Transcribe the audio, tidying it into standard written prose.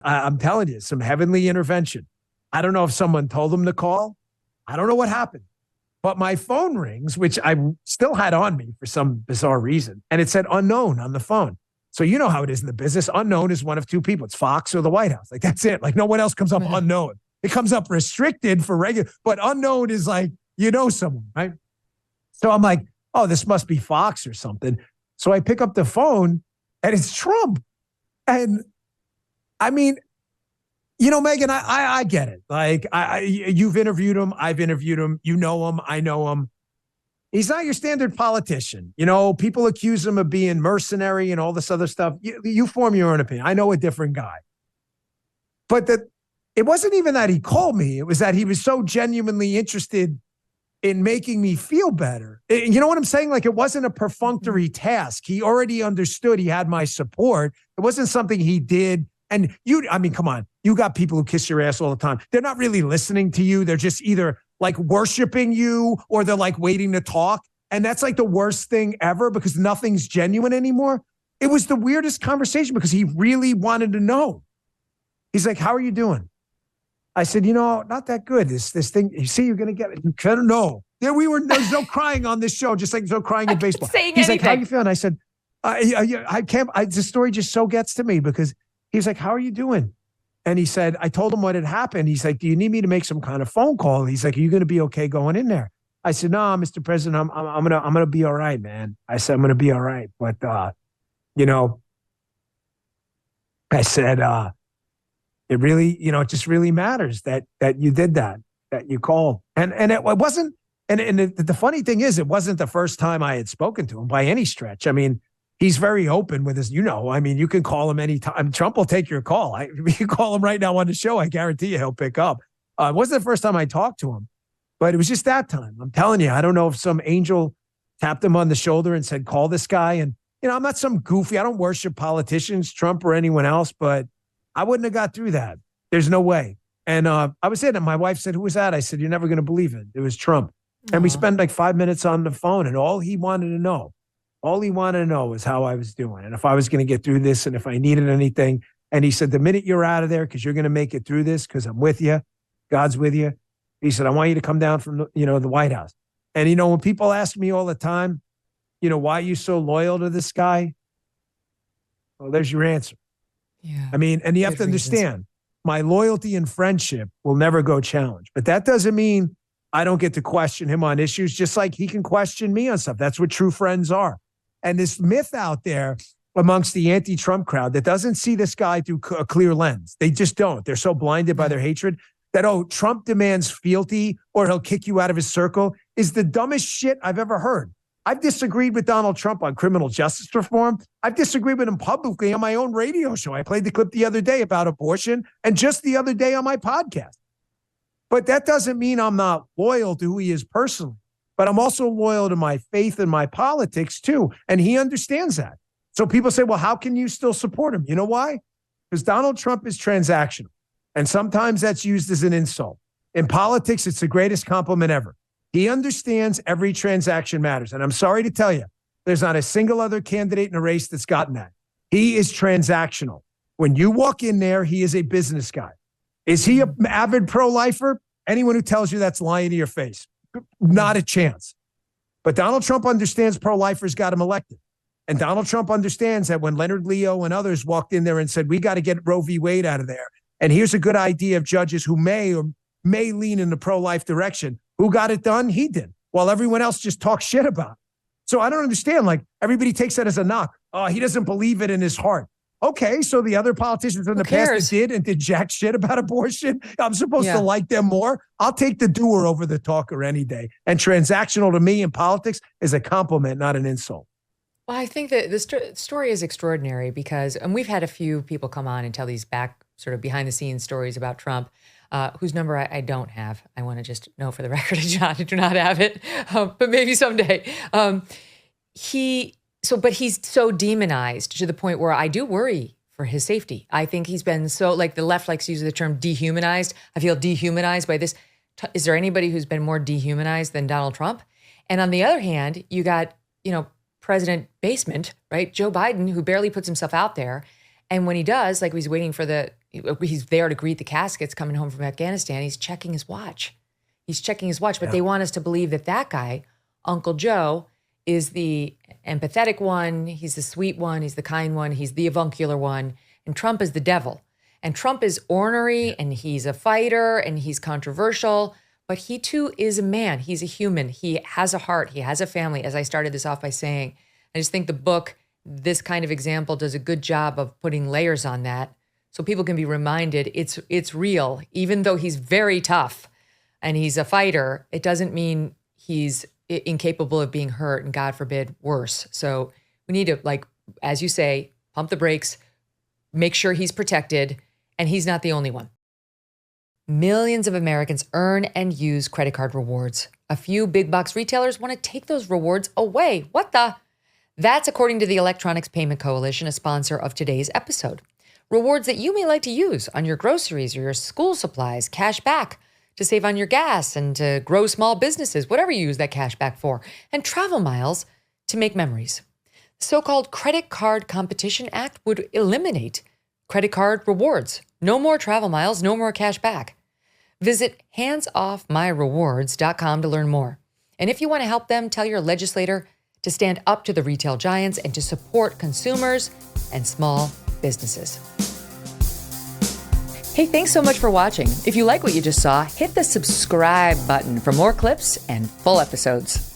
I'm telling you, some heavenly intervention. I don't know if someone told him to call. I don't know what happened. But my phone rings, which I still had on me for some bizarre reason. And it said unknown on the phone. So you know how it is in the business. Unknown is one of two people. It's Fox or the White House. Like, that's it. Like, no one else comes up unknown. It comes up restricted for regular. But unknown is like, you know someone, right? So I'm like, oh, this must be Fox or something. So I pick up the phone, and it's Trump. And I mean, you know, Megyn, I get it. Like, you've interviewed him. I've interviewed him. You know him. I know him. He's not your standard politician. You know, people accuse him of being mercenary and all this other stuff. You form your own opinion. I know a different guy. But it wasn't even that he called me. It was that he was so genuinely interested in making me feel better. You know what I'm saying? Like, it wasn't a perfunctory task. He already understood he had my support. It wasn't something he did. And I mean, come on. You got people who kiss your ass all the time. They're not really listening to you. They're just either like worshiping you or they're like waiting to talk. And that's like the worst thing ever because nothing's genuine anymore. It was the weirdest conversation because he really wanted to know. He's like, how are you doing? I said, you know, not that good. This thing, you see, you're going to get it. You can't know. There's no crying on this show, just like there's no crying in baseball. He's like, how are you feeling? I said, I can't, the story just so gets to me because he's like, how are you doing? And he said, I told him what had happened. He's like, do you need me to make some kind of phone call? He's like, are you going to be okay going in there? I said, no, Mr. President, I'm going to be all right, man. I said, I'm going to be all right. But, you know, I said, it really, you know, it just really matters that you did that you called. And it wasn't, and the funny thing is, it wasn't the first time I had spoken to him by any stretch. I mean, he's very open with his, you know, I mean, you can call him anytime. Trump will take your call. You can call him right now on the show. I guarantee you he'll pick up. It wasn't the first time I talked to him, but it was just that time. I'm telling you, I don't know if some angel tapped him on the shoulder and said, call this guy. And, you know, I'm not some goofy, I don't worship politicians, Trump or anyone else, but I wouldn't have got through that. There's no way. And I was in, and my wife said, who was that? I said, you're never going to believe it. It was Trump. Aww. And we spent like 5 minutes on the phone, and all he wanted to know was how I was doing and if I was going to get through this and if I needed anything. And he said, the minute you're out of there, because you're going to make it through this, because I'm with you, God's with you. He said, I want you to come down from, the White House. And, you know, when people ask me all the time, you know, why are you so loyal to this guy? Well, there's your answer. Yeah. I mean, and you have to understand, my loyalty and friendship will never go challenged. But that doesn't mean I don't get to question him on issues, just like he can question me on stuff. That's what true friends are. And this myth out there amongst the anti-Trump crowd that doesn't see this guy through a clear lens. They just don't. They're so blinded by their hatred that, oh, Trump demands fealty or he'll kick you out of his circle is the dumbest shit I've ever heard. I've disagreed with Donald Trump on criminal justice reform. I've disagreed with him publicly on my own radio show. I played the clip the other day about abortion and just the other day on my podcast. But that doesn't mean I'm not loyal to who he is personally. But I'm also loyal to my faith and my politics too. And he understands that. So people say, well, how can you still support him? You know why? Because Donald Trump is transactional. And sometimes that's used as an insult. In politics, it's the greatest compliment ever. He understands every transaction matters. And I'm sorry to tell you, there's not a single other candidate in a race that's gotten that. He is transactional. When you walk in there, he is a business guy. Is he an avid pro-lifer? Anyone who tells you that's lying to your face. Not a chance. But Donald Trump understands pro-lifers got him elected. And Donald Trump understands that when Leonard Leo and others walked in there and said, we got to get Roe v. Wade out of there. And here's a good idea of judges who may lean in the pro-life direction. Who got it done? He did. While everyone else just talks shit about it. So I don't understand. Like, everybody takes that as a knock. Oh, he doesn't believe it in his heart. Okay, so the other politicians in the past that did jack shit about abortion, I'm supposed to like them more? I'll take the doer over the talker any day. And transactional to me in politics is a compliment, not an insult. Well, I think that this story is extraordinary because, and we've had a few people come on and tell these sort of behind the scenes stories about Trump, whose number I don't have. I want to just know for the record, John, I do not have it, but maybe someday. But he's so demonized to the point where I do worry for his safety. I think he's been so, like the left likes to use the term dehumanized. I feel dehumanized by this. Is there anybody who's been more dehumanized than Donald Trump? And on the other hand, you got, President Basement, right? Joe Biden, who barely puts himself out there. And when he does, like he's waiting for the he's there to greet the caskets coming home from Afghanistan. He's checking his watch. But they want us to believe that guy, Uncle Joe, is the empathetic one. He's the sweet one. He's the kind one. He's the avuncular one. And Trump is the devil. And Trump is ornery and he's a fighter and he's controversial, but he too is a man. He's a human. He has a heart. He has a family, as I started this off by saying. I just think the book, this kind of example, does a good job of putting layers on that so people can be reminded it's real. Even though he's very tough and he's a fighter, it doesn't mean he's incapable of being hurt and, God forbid, worse. So we need to, like, as you say, pump the brakes, make sure he's protected, and he's not the only one. Millions of Americans earn and use credit card rewards. A few big box retailers want to take those rewards away. What the? That's according to the Electronics Payment Coalition, a sponsor of today's episode. Rewards that you may like to use on your groceries or your school supplies, cash back to save on your gas and to grow small businesses, whatever you use that cash back for, and travel miles to make memories. The so-called Credit Card Competition Act would eliminate credit card rewards. No more travel miles, no more cash back. Visit handsoffmyrewards.com to learn more. And if you want to help them, tell your legislator to stand up to the retail giants and to support consumers and small businesses. Hey, thanks so much for watching. If you like what you just saw, hit the subscribe button for more clips and full episodes.